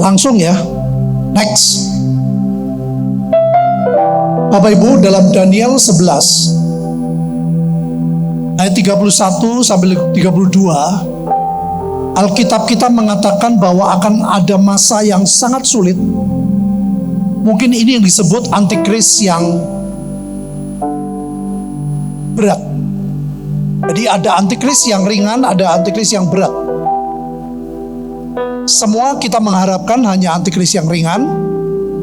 Langsung ya. Next. Bapak Ibu, dalam Daniel 11 ayat 31 sampai 32, Alkitab kita mengatakan bahwa akan ada masa yang sangat sulit. Mungkin ini yang disebut antikris yang berat. Jadi ada antikris yang ringan, ada antikris yang berat. Semua kita mengharapkan hanya antikris yang ringan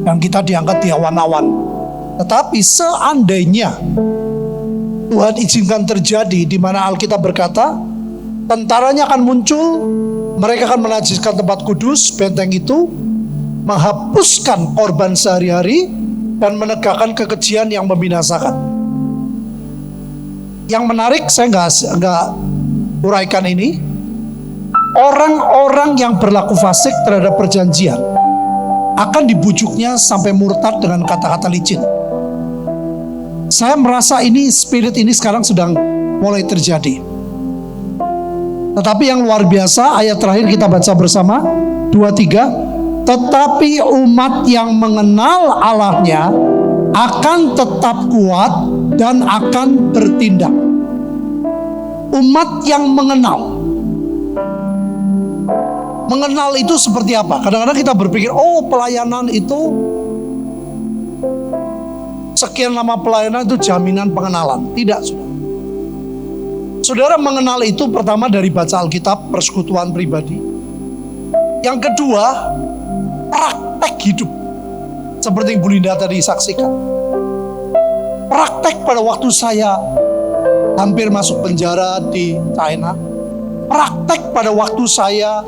dan kita diangkat di awan-awan. Tetapi seandainya Tuhan izinkan terjadi di mana Alkitab berkata, tentaranya akan muncul, mereka akan menajiskan tempat kudus, benteng itu, menghapuskan korban sehari-hari, dan menegakkan kekejian yang membinasakan. Yang menarik, saya nggak uraikan ini. Orang-orang yang berlaku fasik terhadap perjanjian akan dibujuknya sampai murtad dengan kata-kata licin. Saya merasa ini spirit ini sekarang sedang mulai terjadi. Tetapi yang luar biasa, ayat terakhir kita baca bersama 2-3. Tetapi umat yang mengenal Allahnya akan tetap kuat dan akan bertindak. Umat yang mengenal itu seperti apa? Kadang-kadang kita berpikir, oh pelayanan itu, sekian lama pelayanan itu jaminan pengenalan. Tidak, saudara. Saudara mengenal itu pertama dari baca Alkitab, persekutuan pribadi. Yang kedua, praktek hidup. Seperti yang Bu Linda tadi saksikan. Praktek pada waktu saya hampir masuk penjara di China. Praktek pada waktu saya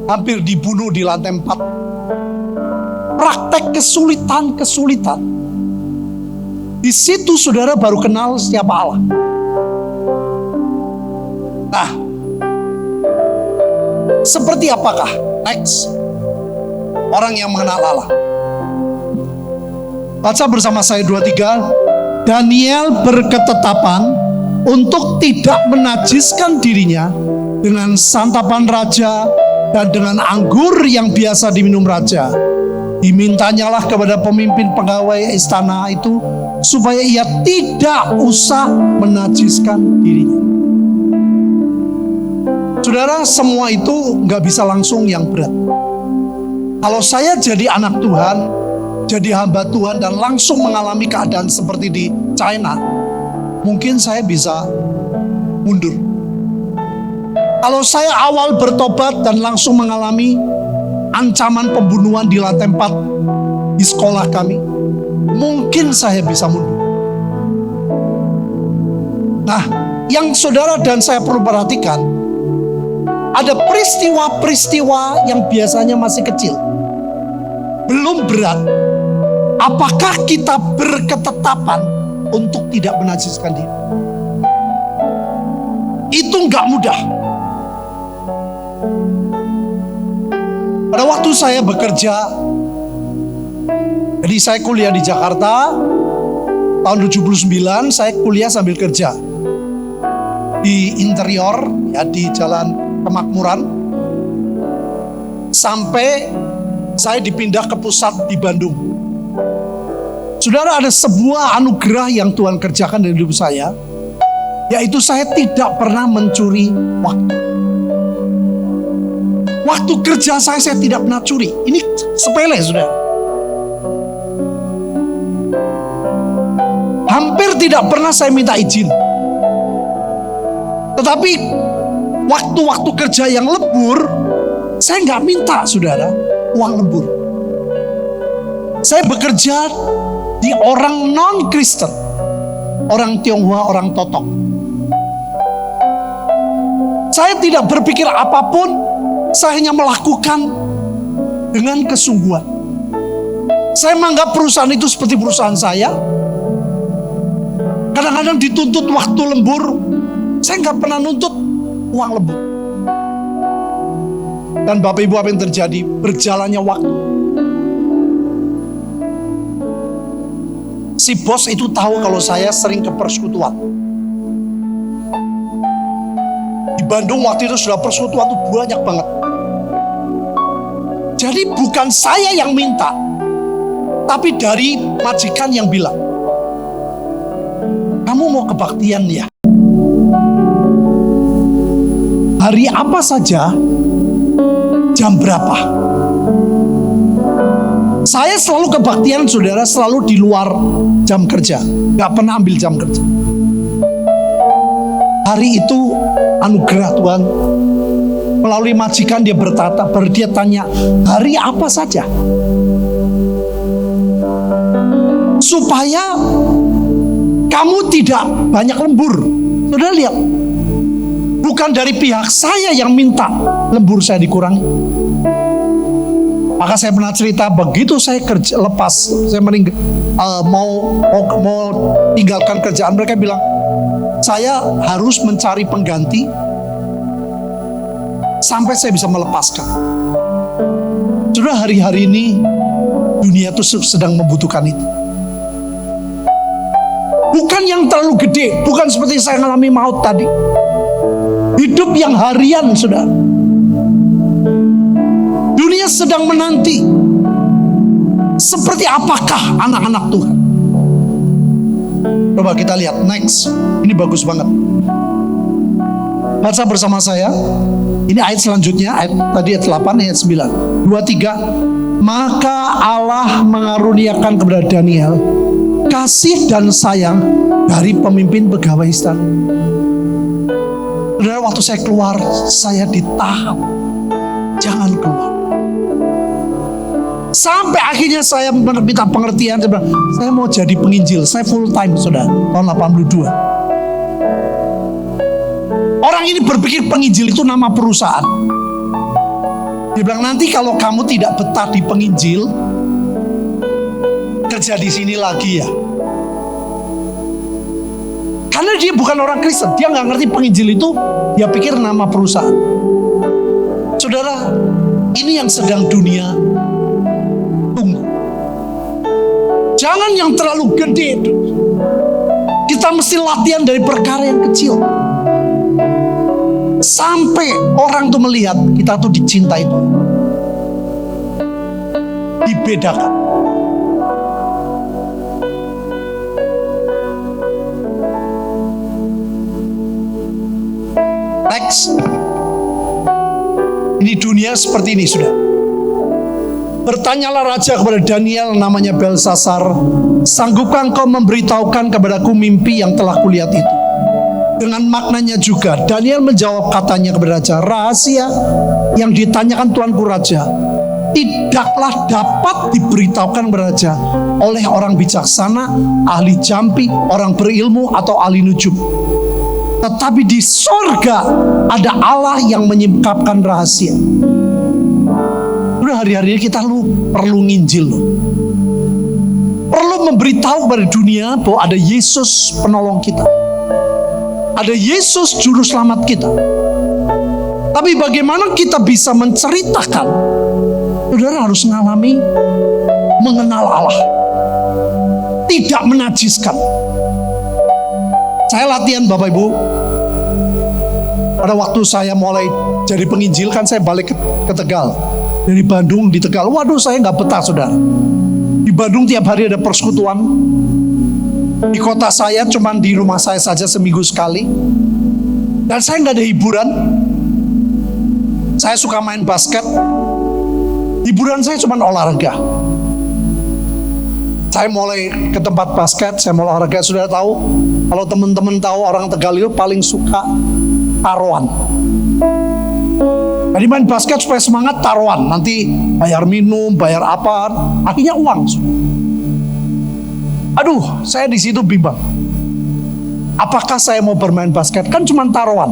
hampir dibunuh di lantai 4. Praktek kesulitan. Di situ saudara baru kenal siapa Allah. Nah, seperti apakah next orang yang mengenal Allah? Baca bersama saya 2-3. Daniel berketetapan untuk tidak menajiskan dirinya dengan santapan raja dan dengan anggur yang biasa diminum raja. Dimintanyalah kepada pemimpin pegawai istana itu supaya ia tidak usah menajiskan dirinya. Saudara, semua itu gak bisa langsung yang berat. Kalau saya jadi anak Tuhan, jadi hamba Tuhan dan langsung mengalami keadaan seperti di China, mungkin saya bisa mundur. Kalau saya awal bertobat dan langsung mengalami ancaman pembunuhan di lantai 4 di sekolah kami, mungkin saya bisa mundur. Nah, yang saudara dan saya perlu perhatikan, ada peristiwa-peristiwa yang biasanya masih kecil, belum berat. Apakah kita berketetapan untuk tidak menajiskan diri? Itu nggak mudah. Pada waktu saya bekerja, jadi saya kuliah di Jakarta, tahun 79 saya kuliah sambil kerja di interior, ya di Jalan Kemakmuran, sampai saya dipindah ke pusat di Bandung. Saudara, ada sebuah anugerah yang Tuhan kerjakan dalam hidup saya, yaitu saya tidak pernah mencuri waktu. Waktu kerja saya tidak pernah curi. Ini sepele, saudara. Hampir tidak pernah saya minta izin. Tetapi waktu-waktu kerja yang lembur, saya nggak minta, saudara, uang lembur. Saya bekerja di orang non-Kristen, orang Tionghoa, orang Totok. Saya tidak berpikir apapun. Saya hanya melakukan dengan kesungguhan. Saya menganggap perusahaan itu seperti perusahaan saya. Kadang-kadang dituntut waktu lembur, saya nggak pernah nuntut uang lembur. Dan Bapak Ibu, apa yang terjadi? Berjalannya waktu, si bos itu tahu kalau saya sering ke persekutuan. Di Bandung waktu itu sudah persekutuan itu banyak banget. Jadi bukan saya yang minta, tapi dari majikan yang bilang, kamu mau kebaktian ya? Hari apa saja, jam berapa? Saya selalu kebaktian, saudara, selalu di luar jam kerja. Gak pernah ambil jam kerja. Hari itu anugerah Tuhan. Melalui majikan dia dia tanya, hari apa saja? Supaya kamu tidak banyak lembur. Saudara lihat, bukan dari pihak saya yang minta lembur saya dikurangi. Maka saya pernah cerita, begitu saya saya mau tinggalkan kerjaan, mereka bilang, saya harus mencari pengganti sampai saya bisa melepaskan. Sudah hari-hari ini dunia itu sedang membutuhkan itu. Bukan yang terlalu gede, bukan seperti saya mengalami maut tadi. Hidup yang harian, sudah. Dunia sedang menanti seperti apakah anak-anak Tuhan. Coba kita lihat next. Ini bagus banget. Baca bersama saya. Ini ayat selanjutnya, tadi ayat 8, ayat 9. 2, 3. Maka Allah mengaruniakan kepada Daniel kasih dan sayang dari pemimpin pegawai istana. Saudara, waktu saya keluar, saya ditahan. Jangan keluar. Sampai akhirnya saya minta pengertian. Saya bilang, saya mau jadi penginjil. Saya full time, saudara, tahun 82. Orang ini berpikir penginjil itu nama perusahaan. Dia bilang, nanti kalau kamu tidak betah di penginjil, kerja di sini lagi ya. Karena dia bukan orang Kristen, dia nggak ngerti penginjil itu, dia pikir nama perusahaan. Saudara, ini yang sedang dunia tunggu. Jangan yang terlalu gede. Kita mesti latihan dari perkara yang kecil. Sampai orang tuh melihat kita tuh dicintai Tuhan. Dibedakan. Next. Ini dunia seperti ini, sudah. Bertanyalah raja kepada Daniel, namanya Belsasar, sanggupkah engkau memberitahukan kepadaku mimpi yang telah kulihat itu? Dengan maknanya juga. Daniel menjawab, katanya kepada raja, rahasia yang ditanyakan tuanku raja tidaklah dapat diberitahukan kepada raja oleh orang bijaksana, ahli jampi, orang berilmu, atau ahli nujum. Tetapi di sorga ada Allah yang menyingkapkan rahasia. Udah, hari-hari ini kita perlu nginjil loh. Perlu memberitahu kepada dunia bahwa ada Yesus penolong kita. Ada Yesus juru selamat kita. Tapi bagaimana kita bisa menceritakan? Saudara harus mengalami mengenal Allah. Tidak menajiskan. Saya latihan Bapak Ibu. Pada waktu saya mulai jadi penginjil, kan saya balik ke Tegal. Dari Bandung di Tegal. Waduh, saya nggak betah, saudara. Di Bandung tiap hari ada persekutuan. Di kota saya cuman di rumah saya saja seminggu sekali. Dan saya nggak ada hiburan. Saya suka main basket. Hiburan saya cuman olahraga. Saya mulai ke tempat basket, saya mau olahraga. Sudah tahu, kalau teman-teman tahu, orang Tegal itu paling suka taruhan. Jadi main basket supaya semangat, taruhan. Nanti bayar minum, bayar apa, akhirnya uang. Aduh, saya di situ bimbang. Apakah saya mau bermain basket? Kan cuma taruhan.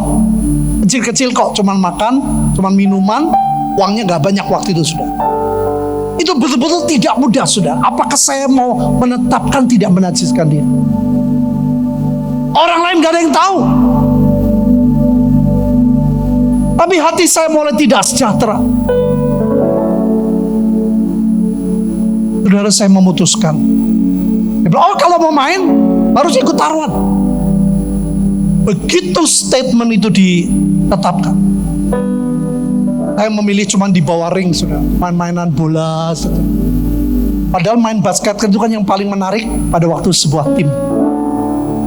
Kecil-kecil kok, cuma makan, cuma minuman, uangnya gak banyak waktu itu, sudah. Itu betul-betul tidak mudah, sudah. Apakah saya mau menetapkan tidak menajiskan dia? Orang lain gak ada yang tahu. Tapi hati saya mulai tidak sejahtera. Saudara, saya memutuskan. Oh, kalau mau main harus ikut taruhan. Begitu statement itu ditetapkan, Saya memilih cuma di bawah ring, sudah main-mainan bola. Sudah. Padahal main basket itu kan yang paling menarik pada waktu sebuah tim.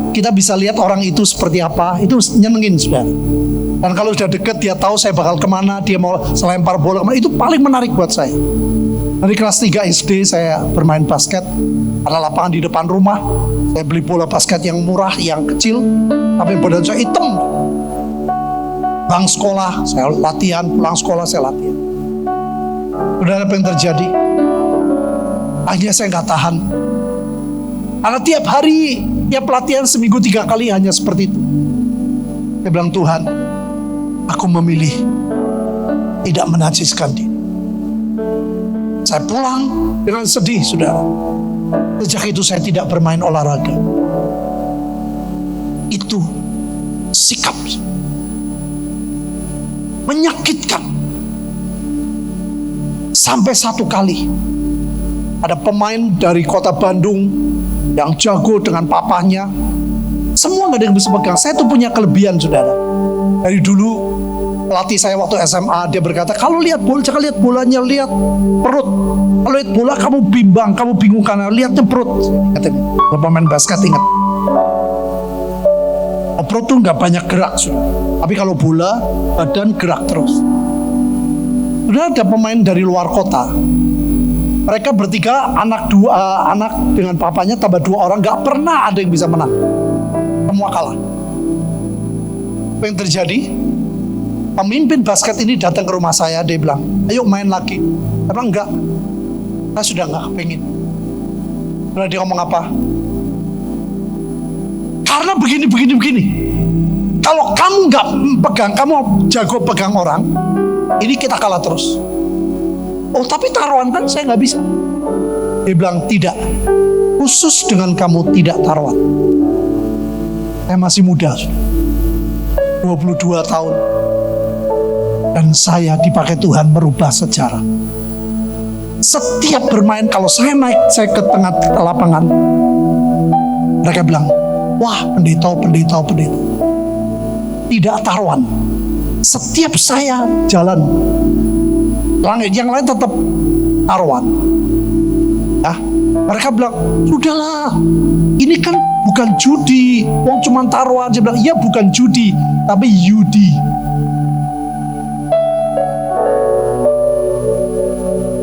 Kita bisa lihat orang itu seperti apa, itu nyenengin, sudah. Dan kalau sudah deket, dia tahu saya bakal kemana, dia mau selempar bola kemana, itu paling menarik buat saya. Dari kelas 3 SD saya bermain basket, ada lapangan di depan rumah, saya beli bola basket yang murah, yang kecil, tapi badan saya hitam. Pulang sekolah, saya latihan, pulang sekolah, saya latihan. Udah apa yang terjadi? Akhirnya saya nggak tahan. Karena tiap hari, tiap latihan seminggu 3 kali hanya seperti itu. Saya bilang, Tuhan, aku memilih tidak menajiskan diri. Saya pulang dengan sedih, saudara. Sejak itu saya tidak bermain olahraga. Itu sikap menyakitkan. Sampai satu kali ada pemain dari kota Bandung yang jago dengan papahnya. Semua gak ada yang bisa pegang. Saya tuh punya kelebihan, saudara. Dari dulu pelatih saya waktu SMA, dia berkata, kalau lihat bola jangan lihat bolanya, lihat perut. Kalau lihat bola kamu bimbang, kamu bingung karena lihatnya perut. Katanya, pemain basket ingat. Perut tuh gak banyak gerak, saudara. Tapi kalau bola, badan gerak terus. Sudah ada pemain dari luar kota. Mereka bertiga, anak dengan papanya tambah 2 orang, gak pernah ada yang bisa menang. Semua kalah. Apa yang terjadi? Pemimpin basket ini datang ke rumah saya, dia bilang, ayo main lagi. Karena enggak, saya sudah gak kepingin. Lalu dia ngomong apa? Karena begini. Kalau kamu gak pegang, kamu jago pegang orang, ini kita kalah terus. Oh, tapi taruhan kan saya gak bisa. Dia bilang, tidak. Khusus dengan kamu tidak taruhan. Saya masih muda, 22 tahun. Dan saya dipakai Tuhan merubah sejarah. Setiap bermain, kalau saya naik, saya ke tengah lapangan, mereka bilang, wah, pendeta. Tidak taruhan. Setiap saya jalan, yang lain tetap taruhan. Ya, mereka bilang, sudahlah, ini kan bukan judi, wong cuma taruhan. Saya bilang, iya bukan judi, tapi yudi.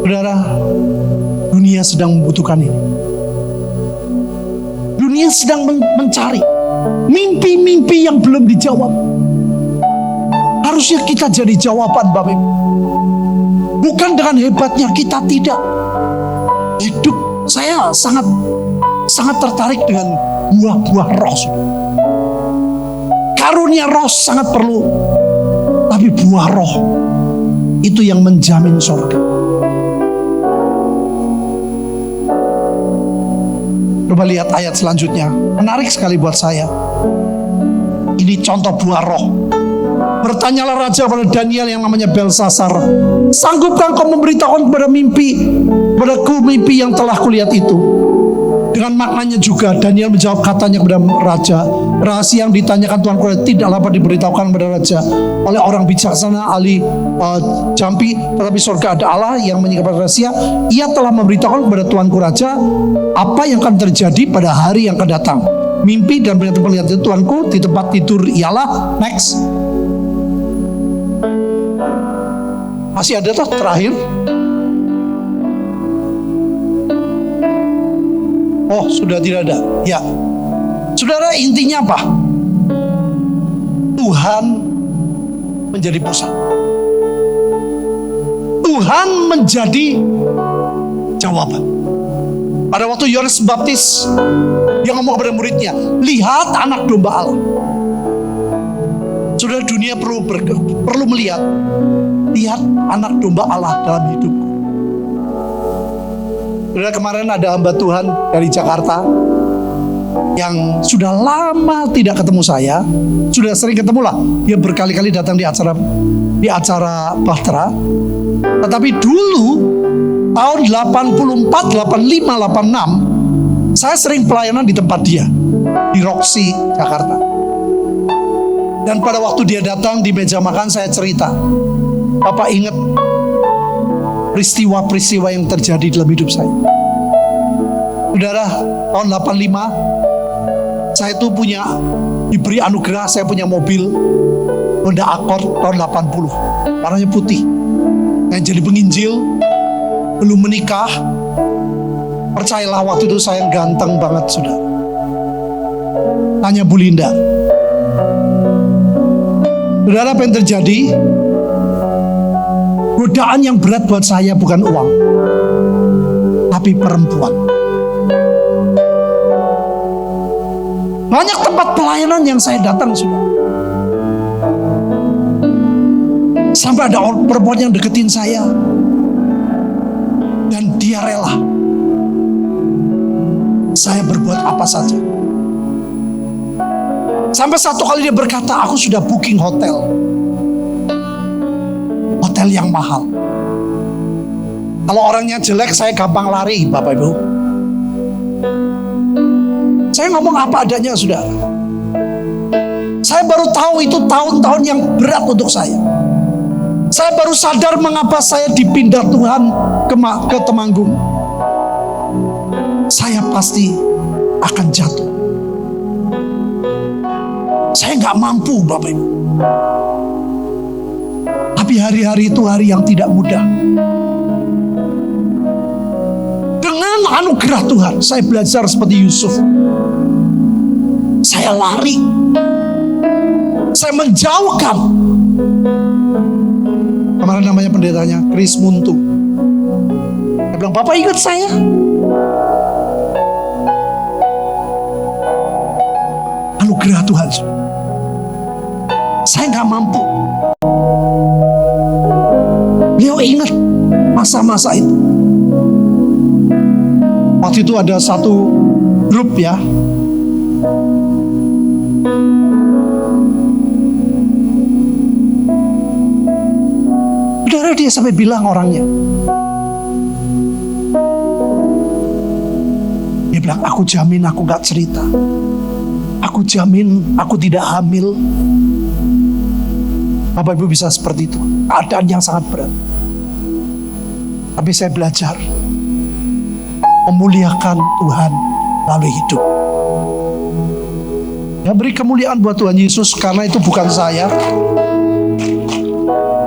Saudara, dunia sedang membutuhkan ini. Dunia sedang mencari mimpi-mimpi yang belum dijawab. Harusnya kita jadi jawaban, Bapak Ibu. Bukan dengan hebatnya kita, tidak. Hidup saya sangat tertarik dengan buah-buah roh. Karunia roh sangat perlu, tapi buah roh itu yang menjamin surga. Coba lihat ayat selanjutnya, menarik sekali buat saya. Ini contoh buah roh. Bertanyalah raja pada Daniel yang namanya Belsasar, sanggupkah kau memberitahukan padaku mimpi yang telah kulihat itu? Dengan maknanya juga Daniel menjawab, katanya kepada raja, rahasia yang ditanyakan Tuhan kepada tidak dapat diberitahukan kepada raja oleh orang bijaksana ahli jampi, tetapi surga ada Allah yang menyingkapkan rahasia. Ia telah memberitahukan kepada Tuanku raja apa yang akan terjadi pada hari yang akan datang. Mimpi dan penglihatan Tuanku di tempat tidur ialah, next. Masih ada toh terakhir? Oh, sudah tidak ada. Ya. Saudara, intinya apa? Tuhan menjadi pusat. Tuhan menjadi jawaban. Pada waktu Yohanes Baptis, dia ngomong kepada muridnya, lihat anak domba Allah. Saudara, dunia perlu melihat, lihat anak domba Allah dalam hidupku. Saudara, kemarin ada hamba Tuhan dari Jakarta yang sudah lama tidak ketemu saya, sudah sering ketemu lah. Dia berkali-kali datang di acara Bahtera. Tetapi dulu tahun 84, 85, 86 saya sering pelayanan di tempat dia di Roxy Jakarta. Dan pada waktu dia datang di meja makan, saya cerita, Bapak ingat peristiwa-peristiwa yang terjadi dalam hidup saya. Saudara, tahun 85 saya itu diberi anugerah, saya punya mobil Honda Accord tahun 80, warnanya putih. Yang jadi penginjil, belum menikah. Percayalah waktu itu saya ganteng banget, saudara. Tanya Bu Linda. Saudara, apa yang terjadi? Godaan yang berat buat saya bukan uang, tapi perempuan. Banyak tempat pelayanan yang saya datang, saudara. Sampai ada perempuan yang deketin saya. Dan dia rela saya berbuat apa saja. Sampai satu kali dia berkata, aku sudah booking hotel. Hotel yang mahal. Kalau orangnya jelek, saya gampang lari, Bapak Ibu. Saya ngomong apa adanya, saudara. Saya baru tahu itu tahun-tahun yang berat untuk saya. Saya baru sadar mengapa saya dipindah Tuhan ke Temanggung. Saya pasti akan jatuh. Saya nggak mampu, Bapak Ibu. Tapi hari-hari itu hari yang tidak mudah. Dengan anugerah Tuhan, saya belajar seperti Yusuf. Saya lari. Saya menjauhkan. Kemarin namanya pendetanya Chris Muntu. Dia bilang, Bapak ingat saya? Anugerah Tuhan. Saya nggak mampu. Beliau ingat masa-masa itu. Waktu itu ada satu grup ya. Saudara, dia sampai bilang orangnya. Dia bilang, aku jamin aku gak cerita. Aku jamin aku tidak hamil. Bapak Ibu bisa seperti itu. Keadaan yang sangat berat. Tapi saya belajar memuliakan Tuhan melalui hidup. Ya, beri kemuliaan buat Tuhan Yesus, karena itu bukan saya.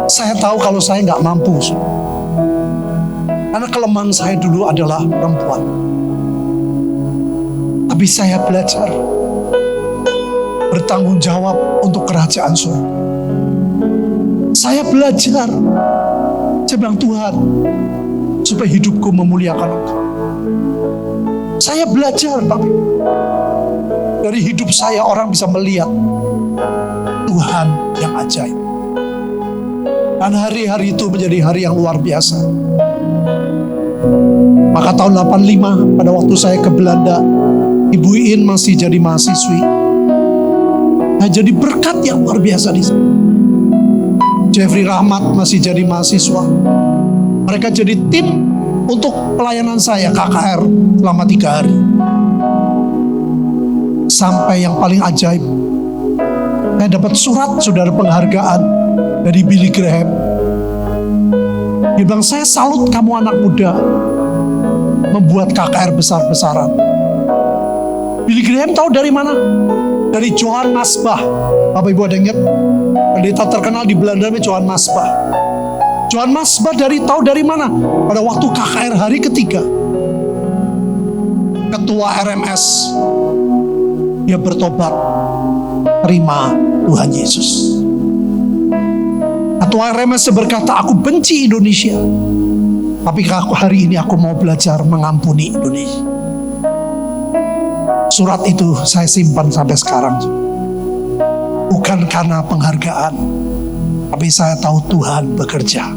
Saya tahu kalau saya nggak mampu. Karena kelemahan saya dulu adalah perempuan. Tapi saya belajar bertanggung jawab untuk kerajaan surga. Saya belajar. Saya bilang, Tuhan, supaya hidupku memuliakan Engkau. Saya belajar, tapi dari hidup saya orang bisa melihat Tuhan yang ajaib. Dan hari-hari itu menjadi hari yang luar biasa. Maka tahun 85, pada waktu saya ke Belanda, Ibu In masih jadi mahasiswi. Nah, jadi berkat yang luar biasa di sana. Jeffrey Rahmat masih jadi mahasiswa. Mereka jadi tim untuk pelayanan saya, KKR, selama 3 hari. Sampai yang paling ajaib, saya dapat surat saudara penghargaan dari Billy Graham. Dia bilang, saya salut kamu anak muda membuat KKR besar-besaran. Billy Graham tahu dari mana? Dari Johann Masbach. Bapak Ibu ada ingat? Pendeta terkenal di Belanda namanya Johann Masbach. Johann Masbach tahu dari mana? Pada waktu KKR hari ketiga, ketua RMS, dia bertobat, terima Tuhan Yesus. Ketua RMS berkata, aku benci Indonesia, tapi hari ini aku mau belajar mengampuni Indonesia. Surat itu saya simpan sampai sekarang. Bukan karena penghargaan, tapi saya tahu Tuhan bekerja.